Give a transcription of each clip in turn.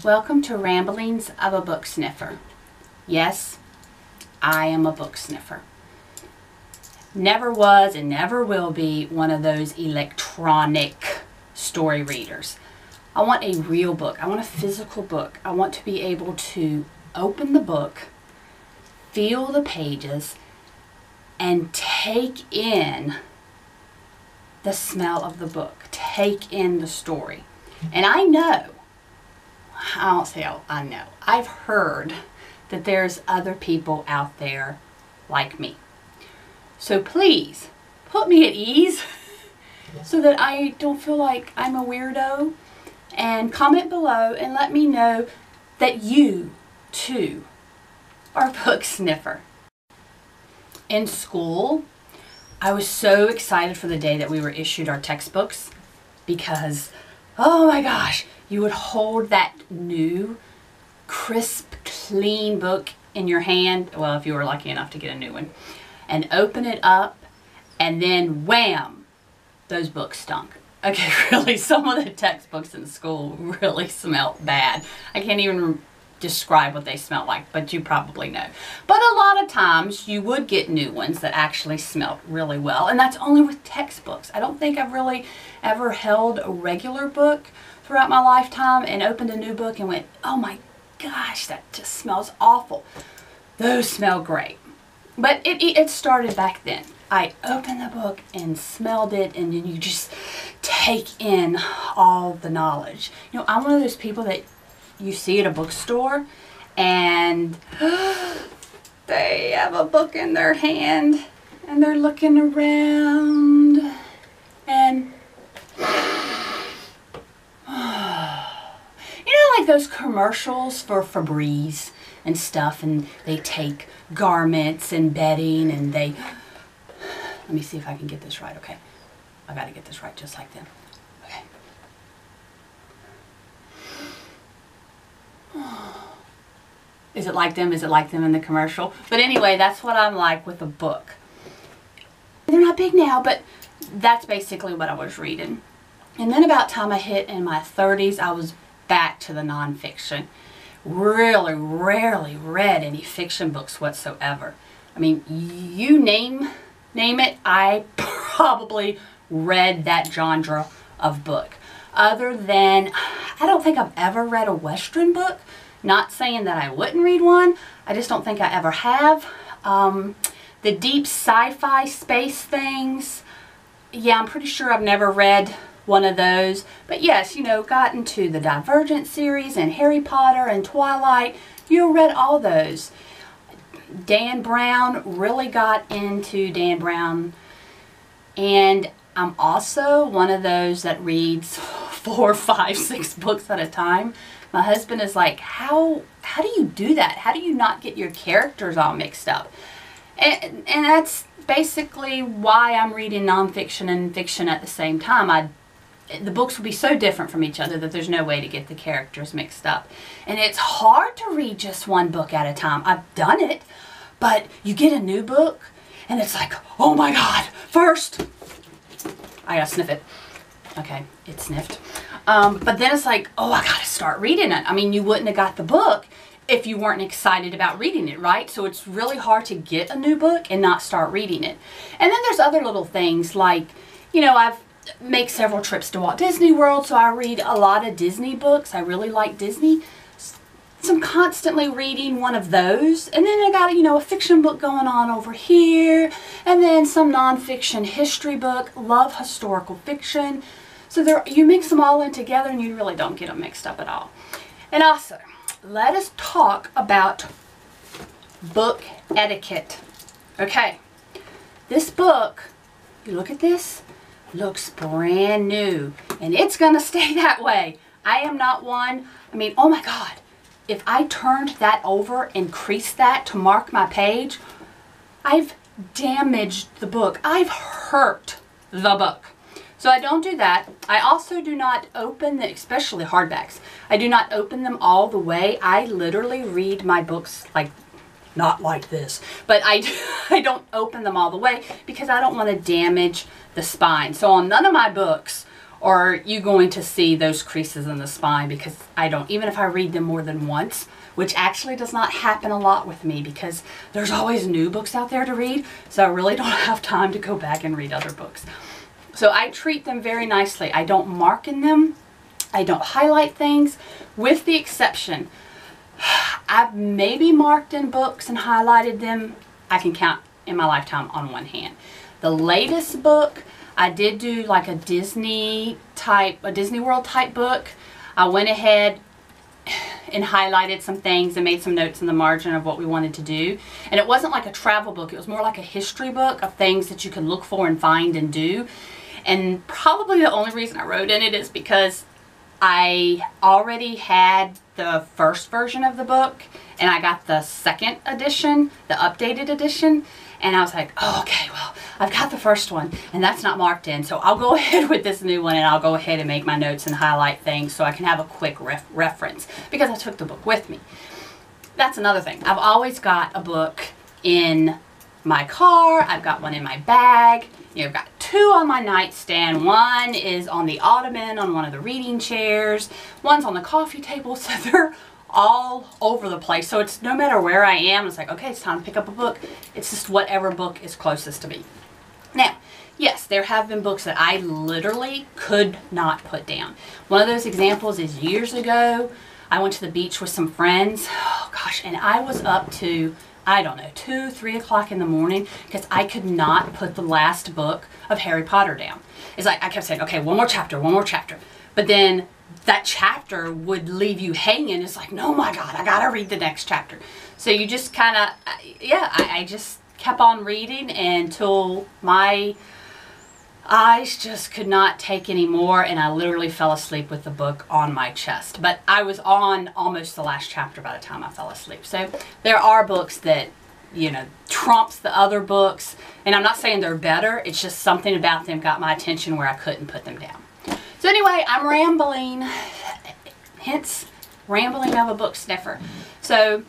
Welcome to Ramblings of a Book Sniffer. Yes, I am a book sniffer. Never was and never will be one of those electronic story readers. I want a real book. I want a physical book. I want to be able to open the book, feel the pages, and take in the smell of the book. Take in the story. And I know, I don't say I know, I've heard that there's other people out there like me. So please, put me at ease so that I don't feel like I'm a weirdo. And comment below and let me know that you, too, are a book sniffer. In school, I was so excited for the day that we were issued our textbooks because, oh my gosh, you would hold that new, crisp, clean book in your hand, well, if you were lucky enough to get a new one, and open it up, and then wham, those books stunk. Okay, really, some of the textbooks in school really smelled bad. I can't even describe what they smelled like, but you probably know. But a lot of times you would get new ones that actually smelled really well, and that's only with textbooks. I don't think I've really ever held a regular book throughout my lifetime and opened a new book and went, oh my gosh, that just smells awful. Those smell great. But it started back then. I opened the book and smelled it, and then you just take in all the knowledge. You know, I'm one of those people that you see at a bookstore and they have a book in their hand and they're looking around and you know, like those commercials for Febreze and stuff, and they take garments and bedding and they, let me see if I can get this right. Okay, I gotta get this right just like them. Okay. Is it like them? Is it like them in the commercial? But anyway, that's what I'm like with a book. They're not big now, but that's basically what I was reading. And then about time I hit in my 30s, I was back to the nonfiction. Really rarely read any fiction books whatsoever. I mean, you name it, I probably read that genre of book. Other than, I don't think I've ever read a Western book. Not saying that I wouldn't read one. I just don't think I ever have. The deep sci-fi space things, yeah, I'm pretty sure I've never read one of those. But yes, you know, got into the Divergent series and Harry Potter and Twilight. You read all those. Dan Brown, really got into Dan Brown. And I'm also one of those that reads 4, 5, 6 books at a time. My husband is like, how do you do that? How do you not get your characters all mixed up? And that's basically why I'm reading nonfiction and fiction at the same time. The books will be so different from each other that there's no way to get the characters mixed up. And it's hard to read just one book at a time. I've done it, but you get a new book and it's like, oh my God, first, I gotta sniff it. Okay, it sniffed. But then it's like, oh, I gotta start reading it. I mean, you wouldn't have got the book if you weren't excited about reading it, right? So it's really hard to get a new book and not start reading it. And then there's other little things like, you know, I've made several trips to Walt Disney World, so I read a lot of Disney books. I really like Disney. So I'm constantly reading one of those. And then I got, you know, a fiction book going on over here. And then some nonfiction history book. Love historical fiction. So you mix them all in together and you really don't get them mixed up at all. And also, let us talk about book etiquette. Okay, this book, you look at this, looks brand new. And it's going to stay that way. I am not one, I mean, oh my God. If I turned that over and creased that to mark my page, I've damaged the book. I've hurt the book. So I don't do that. I also do not open especially hardbacks. I do not open them all the way. I literally read my books like, not like this, but I don't open them all the way because I don't want to damage the spine. So on none of my books or you're going to see those creases in the spine, because I don't, even if I read them more than once, which actually does not happen a lot with me because there's always new books out there to read, so I really don't have time to go back and read other books. So I treat them very nicely. I don't mark in them. I don't highlight things, with the exception, I've maybe marked in books and highlighted them, I can count in my lifetime on one hand. The latest book, I did do like a Disney World type book. I went ahead and highlighted some things and made some notes in the margin of what we wanted to do. And it wasn't like a travel book, it was more like a history book of things that you can look for and find and do. And probably the only reason I wrote in it is because I already had the first version of the book, and I got the second edition, the updated edition, and I was like, oh, okay, well, I've got the first one, and that's not marked in, so I'll go ahead with this new one, and I'll go ahead and make my notes and highlight things so I can have a quick reference, because I took the book with me. That's another thing. I've always got a book in my car. I've got one in my bag. You know, I've got two on my nightstand. One is on the ottoman on one of the reading chairs. One's on the coffee table. So they're all over the place. So it's no matter where I am, it's like, okay, it's time to pick up a book. It's just whatever book is closest to me. Now, yes, there have been books that I literally could not put down. One of those examples is years ago. I went to the beach with some friends. Oh gosh, and I was up to, I don't know, 2, 3 o'clock in the morning because I could not put the last book of Harry Potter down. It's like I kept saying, okay, one more chapter, one more chapter. But then that chapter would leave you hanging. It's like, no, my God, I gotta read the next chapter. So you just kind of, yeah, I just kept on reading until my eyes just could not take any more, and I literally fell asleep with the book on my chest. But I was on almost the last chapter by the time I fell asleep. So there are books that, you know, trumps the other books, and I'm not saying they're better, it's just something about them got my attention where I couldn't put them down. So anyway, I'm rambling, hence rambling of a book sniffer. So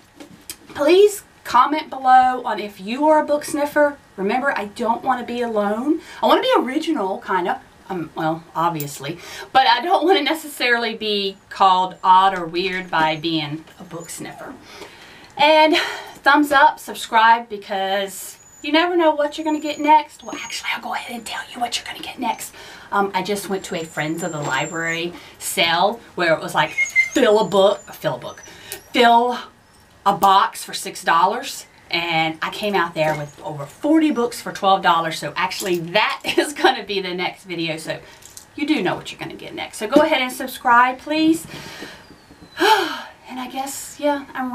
please comment below on if you are a book sniffer. Remember, I don't want to be alone. I want to be original, kind of. Well, obviously. But I don't want to necessarily be called odd or weird by being a book sniffer. And thumbs up, subscribe, because you never know what you're going to get next. Well, actually, I'll go ahead and tell you what you're going to get next. I just went to a Friends of the Library sale where it was like fill a box for $6. And I came out there with over 40 books for $12. So actually that is going to be the next video. So you do know what you're going to get next. So go ahead and subscribe, please. And I guess, yeah, I'm